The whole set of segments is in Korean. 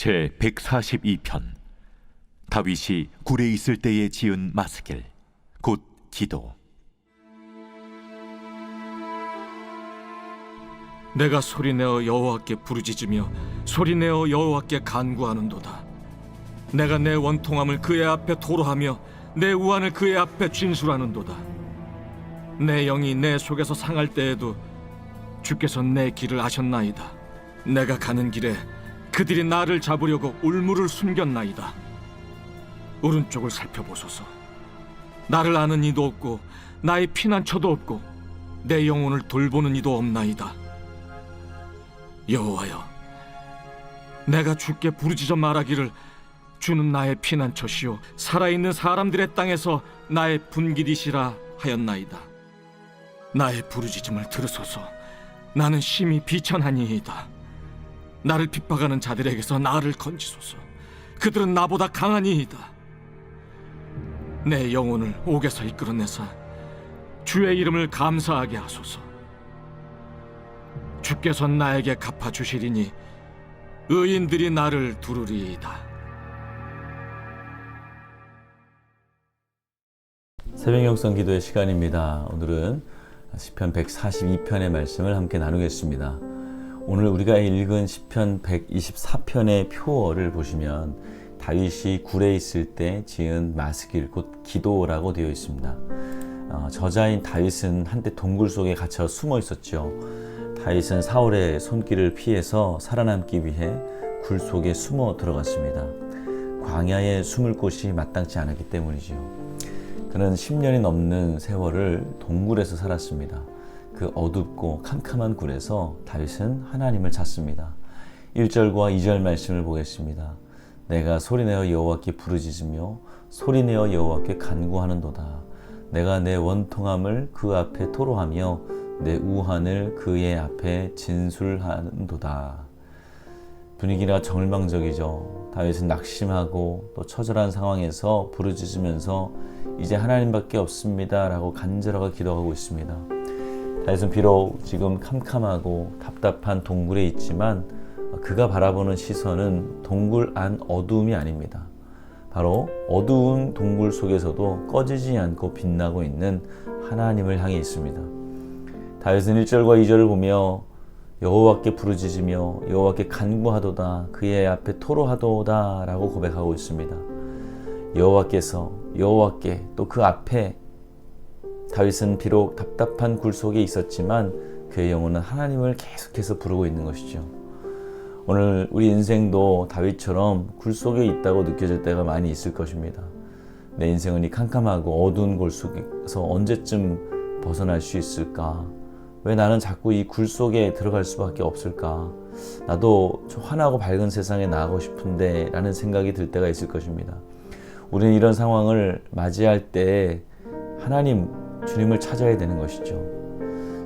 제 142편 다윗이 굴에 있을 때에 지은 마스길 곧 기도. 내가 소리내어 여호와께 부르짖으며 소리내어 여호와께 간구하는도다. 내가 내 원통함을 그의 앞에 토로하며 내 우환을 그의 앞에 진술하는도다. 내 영이 내 속에서 상할 때에도 주께서 내 길을 아셨나이다. 내가 가는 길에 그들이 나를 잡으려고 울무를 숨겼나이다. 오른쪽을 살펴보소서. 나를 아는 이도 없고 나의 피난처도 없고 내 영혼을 돌보는 이도 없나이다. 여호와여, 내가 주께 부르짖어 말하기를 주는 나의 피난처시요 살아있는 사람들의 땅에서 나의 분깃이시라 하였나이다. 나의 부르짖음을 들으소서. 나는 심히 비천하니이다. 나를 핍박하는 자들에게서 나를 건지소서. 그들은 나보다 강하니이다. 내 영혼을 옥에서 이끌어내사 주의 이름을 감사하게 하소서. 주께서 나에게 갚아주시리니 의인들이 나를 두루리이다. 새벽 영성 기도의 시간입니다. 오늘은 시편 142편의 말씀을 함께 나누겠습니다. 오늘 우리가 읽은 시편 124편의 표어를 보시면 다윗이 굴에 있을 때 지은 마스길 곧 기도라고 되어 있습니다. 저자인 다윗은 한때 동굴 속에 갇혀 숨어 있었죠. 다윗은 사울의 손길을 피해서 살아남기 위해 굴 속에 숨어 들어갔습니다. 광야에 숨을 곳이 마땅치 않았기 때문이죠. 그는 10년이 넘는 세월을 동굴에서 살았습니다. 그 어둡고 캄캄한 굴에서 다윗은 하나님을 찾습니다. 1절과 2절 말씀을 보겠습니다. 내가 소리내어 여호와께 부르짖으며 소리내어 여호와께 간구하는도다. 내가 내 원통함을 그 앞에 토로하며 내 우환을 그의 앞에 진술하는도다. 분위기가 절망적이죠. 다윗은 낙심하고 또 처절한 상황에서 부르짖으면서 이제 하나님밖에 없습니다 라고 간절하게 기도하고 있습니다. 다윗은 비록 지금 캄캄하고 답답한 동굴에 있지만 그가 바라보는 시선은 동굴 안 어두움이 아닙니다. 바로 어두운 동굴 속에서도 꺼지지 않고 빛나고 있는 하나님을 향해 있습니다. 다윗은 1절과 2절을 보며 여호와께 부르짖으며 여호와께 간구하도다 그의 앞에 토로하도다 라고 고백하고 있습니다. 여호와께 또 그 앞에 다윗은 비록 답답한 굴 속에 있었지만 그의 영혼은 하나님을 계속해서 부르고 있는 것이죠. 오늘 우리 인생도 다윗처럼 굴 속에 있다고 느껴질 때가 많이 있을 것입니다. 내 인생은 이 캄캄하고 어두운 굴 속에서 언제쯤 벗어날 수 있을까? 왜 나는 자꾸 이 굴 속에 들어갈 수밖에 없을까? 나도 좀 환하고 밝은 세상에 나가고 싶은데 라는 생각이 들 때가 있을 것입니다. 우리는 이런 상황을 맞이할 때 하나님, 주님을 찾아야 되는 것이죠.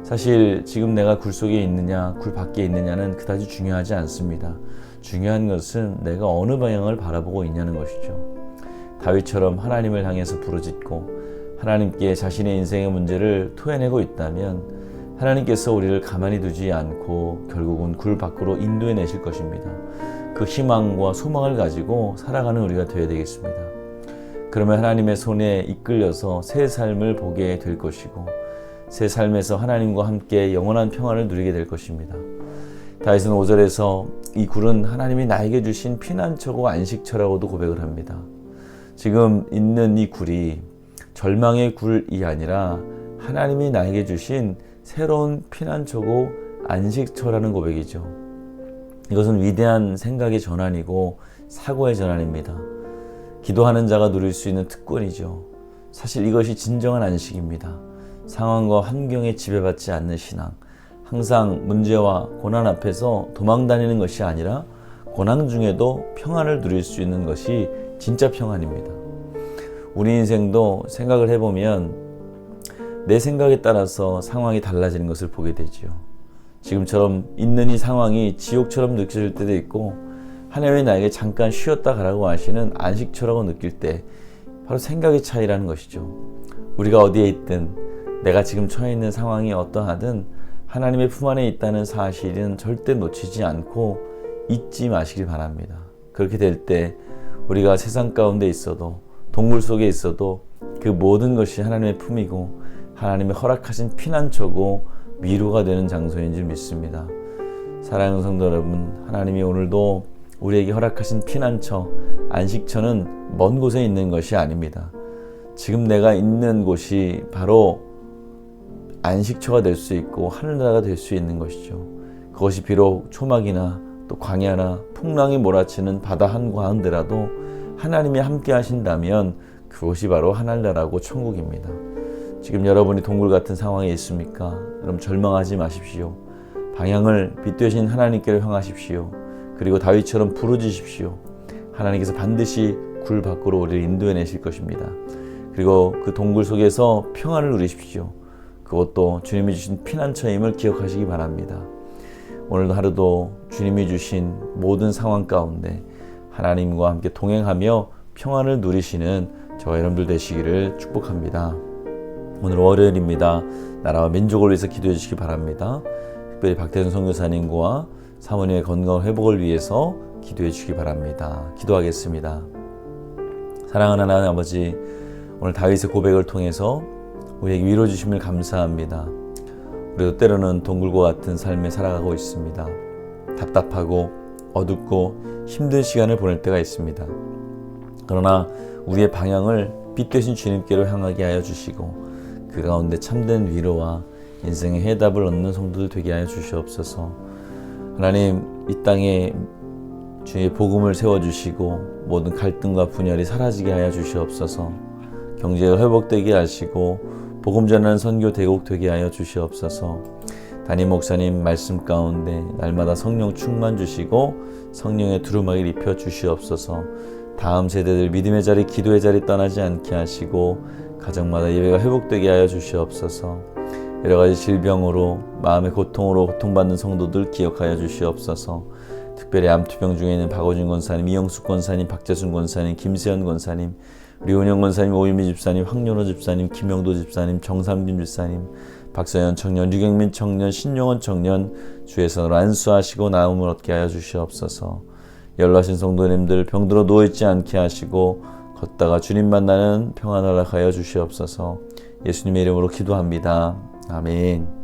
사실 지금 내가 굴 속에 있느냐 굴 밖에 있느냐는 그다지 중요하지 않습니다. 중요한 것은 내가 어느 방향을 바라보고 있냐는 것이죠. 다윗처럼 하나님을 향해서 부르짖고 하나님께 자신의 인생의 문제를 토해내고 있다면 하나님께서 우리를 가만히 두지 않고 결국은 굴 밖으로 인도해 내실 것입니다. 그 희망과 소망을 가지고 살아가는 우리가 되어야 되겠습니다. 그러면 하나님의 손에 이끌려서 새 삶을 보게 될 것이고 새 삶에서 하나님과 함께 영원한 평안을 누리게 될 것입니다. 다윗은 5절에서 이 굴은 하나님이 나에게 주신 피난처고 안식처라고도 고백을 합니다. 지금 있는 이 굴이 절망의 굴이 아니라 하나님이 나에게 주신 새로운 피난처고 안식처라는 고백이죠. 이것은 위대한 생각의 전환이고 사고의 전환입니다. 기도하는 자가 누릴 수 있는 특권이죠. 사실 이것이 진정한 안식입니다. 상황과 환경에 지배받지 않는 신앙, 항상 문제와 고난 앞에서 도망다니는 것이 아니라 고난 중에도 평안을 누릴 수 있는 것이 진짜 평안입니다. 우리 인생도 생각을 해보면 내 생각에 따라서 상황이 달라지는 것을 보게 되죠. 지금처럼 있는 이 상황이 지옥처럼 느껴질 때도 있고 하나님이 나에게 잠깐 쉬었다 가라고 하시는 안식처라고 느낄 때 바로 생각의 차이라는 것이죠. 우리가 어디에 있든 내가 지금 처해 있는 상황이 어떠하든 하나님의 품 안에 있다는 사실은 절대 놓치지 않고 잊지 마시길 바랍니다. 그렇게 될 때 우리가 세상 가운데 있어도 동굴 속에 있어도 그 모든 것이 하나님의 품이고 하나님의 허락하신 피난처고 위로가 되는 장소인 줄 믿습니다. 사랑하는 성도 여러분, 하나님이 오늘도 우리에게 허락하신 피난처, 안식처는 먼 곳에 있는 것이 아닙니다. 지금 내가 있는 곳이 바로 안식처가 될 수 있고 하늘나라가 될 수 있는 것이죠. 그것이 비록 초막이나 또 광야나 풍랑이 몰아치는 바다 한가운데라도 하나님이 함께 하신다면 그것이 바로 하늘나라고 천국입니다. 지금 여러분이 동굴 같은 상황에 있습니까? 여러분 절망하지 마십시오. 방향을 빛되신 하나님께로 향하십시오. 그리고 다윗처럼 부르짖으십시오. 하나님께서 반드시 굴 밖으로 우리를 인도해 내실 것입니다. 그리고 그 동굴 속에서 평안을 누리십시오. 그것도 주님이 주신 피난처임을 기억하시기 바랍니다. 오늘도 하루도 주님이 주신 모든 상황 가운데 하나님과 함께 동행하며 평안을 누리시는 저와 여러분들 되시기를 축복합니다. 오늘 월요일입니다. 나라와 민족을 위해서 기도해 주시기 바랍니다. 특별히 박태준 선교사님과 사모님의 건강 회복을 위해서 기도해 주시기 바랍니다. 기도하겠습니다. 사랑하는 하나님 아버지, 오늘 다윗의 고백을 통해서 우리에게 위로 주심을 감사합니다. 우리도 때로는 동굴과 같은 삶에 살아가고 있습니다. 답답하고 어둡고 힘든 시간을 보낼 때가 있습니다. 그러나 우리의 방향을 빛 되신 주님께로 향하게 하여 주시고 그 가운데 참된 위로와 인생의 해답을 얻는 성도들 되게 하여 주시옵소서. 하나님, 이 땅에 주의 복음을 세워주시고 모든 갈등과 분열이 사라지게 하여 주시옵소서. 경제가 회복되게 하시고 복음 전하는 선교 대국 되게 하여 주시옵소서. 담임 목사님 말씀 가운데 날마다 성령 충만 주시고 성령의 두루마기를 입혀 주시옵소서. 다음 세대들 믿음의 자리, 기도의 자리 떠나지 않게 하시고 가정마다 예배가 회복되게 하여 주시옵소서. 여러 가지 질병으로 마음의 고통으로 고통받는 성도들 기억하여 주시옵소서. 특별히 암투병 중에 있는 박오준 권사님, 이영숙 권사님, 박재순 권사님, 김세현 권사님, 류은영 권사님, 오유미 집사님, 황연호 집사님, 김영도 집사님, 정삼김 집사님, 박서연 청년, 류경민 청년, 신용원 청년 주의 손으로 안수하시고 나음을 얻게 하여 주시옵소서. 연로하신 성도님들 병들어 누워있지 않게 하시고 걷다가 주님 만나는 평안을 허락하여 주시옵소서. 예수님의 이름으로 기도합니다. 아멘.